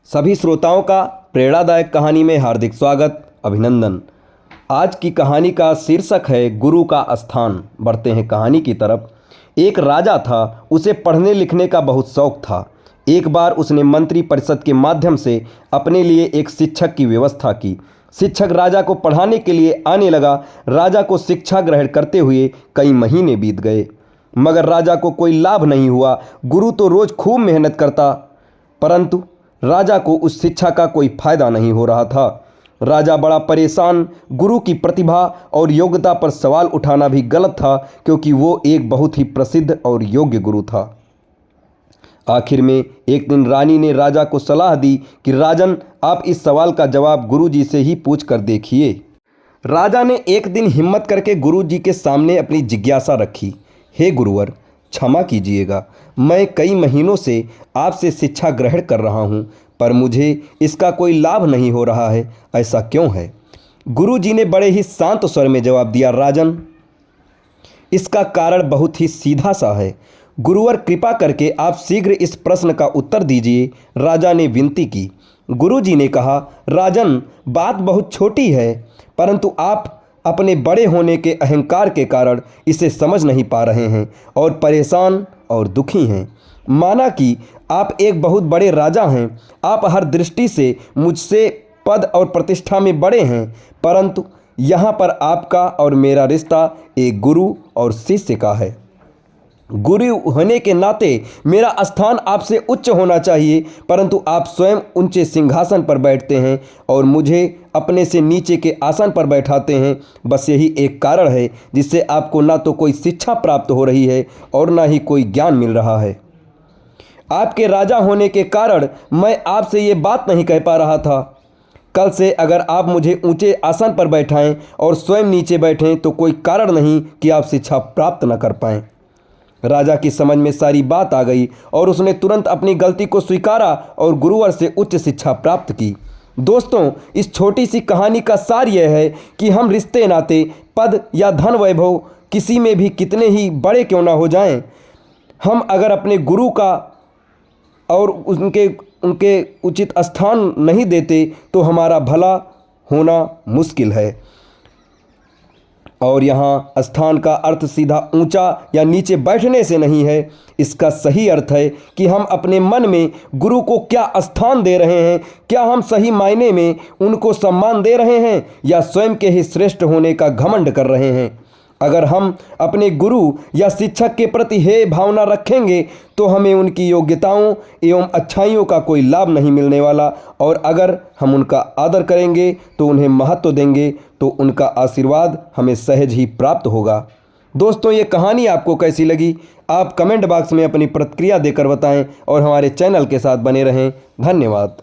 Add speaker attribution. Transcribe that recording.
Speaker 1: सभी श्रोताओं का प्रेरणादायक कहानी में हार्दिक स्वागत, अभिनंदन। आज की कहानी का शीर्षक है गुरु का स्थान। बढ़ते हैं कहानी की तरफ। एक राजा था, उसे पढ़ने लिखने का बहुत शौक था। एक बार उसने मंत्री परिषद के माध्यम से अपने लिए एक शिक्षक की व्यवस्था की। शिक्षक राजा को पढ़ाने के लिए आने लगा। राजा को शिक्षा ग्रहण करते हुए कई महीने बीत गए, मगर राजा को कोई लाभ नहीं हुआ। गुरु तो रोज़ खूब मेहनत करता, परंतु राजा को उस शिक्षा का कोई फायदा नहीं हो रहा था। राजा बड़ा परेशान। गुरु की प्रतिभा और योग्यता पर सवाल उठाना भी गलत था, क्योंकि वो एक बहुत ही प्रसिद्ध और योग्य गुरु था। आखिर में एक दिन रानी ने राजा को सलाह दी कि राजन, आप इस सवाल का जवाब गुरु जी से ही पूछ कर देखिए। राजा ने एक दिन हिम्मत करके गुरु जी के सामने अपनी जिज्ञासा रखी। हे गुरुवर, क्षमा कीजिएगा, मैं कई महीनों से आपसे शिक्षा ग्रहण कर रहा हूँ, पर मुझे इसका कोई लाभ नहीं हो रहा है। ऐसा क्यों है? गुरु जी ने बड़े ही शांत स्वर में जवाब दिया, राजन, इसका कारण बहुत ही सीधा सा है। गुरुवर, कृपा करके आप शीघ्र इस प्रश्न का उत्तर दीजिए, राजा ने विनती की। गुरु जी ने कहा, राजन, बात बहुत छोटी है, परंतु आप अपने बड़े होने के अहंकार के कारण इसे समझ नहीं पा रहे हैं और परेशान और दुखी हैं। माना कि आप एक बहुत बड़े राजा हैं, आप हर दृष्टि से मुझसे पद और प्रतिष्ठा में बड़े हैं, परंतु यहाँ पर आपका और मेरा रिश्ता एक गुरु और शिष्य का है। गुरु होने के नाते मेरा स्थान आपसे उच्च होना चाहिए, परंतु आप स्वयं ऊंचे सिंहासन पर बैठते हैं और मुझे अपने से नीचे के आसन पर बैठाते हैं। बस यही एक कारण है जिससे आपको ना तो कोई शिक्षा प्राप्त हो रही है और ना ही कोई ज्ञान मिल रहा है। आपके राजा होने के कारण मैं आपसे ये बात नहीं कह पा रहा था। कल से अगर आप मुझे ऊंचे आसन पर बैठाएं और स्वयं नीचे बैठें तो कोई कारण नहीं कि आप शिक्षा प्राप्त न कर पाएं। राजा की समझ में सारी बात आ गई और उसने तुरंत अपनी गलती को स्वीकारा और गुरुवर से उच्च शिक्षा प्राप्त की। दोस्तों, इस छोटी सी कहानी का सार यह है कि हम रिश्ते नाते, पद या धन वैभव किसी में भी कितने ही बड़े क्यों ना हो जाएं, हम अगर अपने गुरु का और उनके उचित स्थान नहीं देते तो हमारा भला होना मुश्किल है। और यहाँ स्थान का अर्थ सीधा ऊंचा या नीचे बैठने से नहीं है। इसका सही अर्थ है कि हम अपने मन में गुरु को क्या स्थान दे रहे हैं। क्या हम सही मायने में उनको सम्मान दे रहे हैं या स्वयं के ही श्रेष्ठ होने का घमंड कर रहे हैं? अगर हम अपने गुरु या शिक्षक के प्रति हे भावना रखेंगे तो हमें उनकी योग्यताओं एवं अच्छाइयों का कोई लाभ नहीं मिलने वाला, और अगर हम उनका आदर करेंगे तो उन्हें महत्व देंगे तो उनका आशीर्वाद हमें सहज ही प्राप्त होगा। दोस्तों, ये कहानी आपको कैसी लगी? आप कमेंट बॉक्स में अपनी प्रतिक्रिया देकर बताएं और हमारे चैनल के साथ बने रहें। धन्यवाद।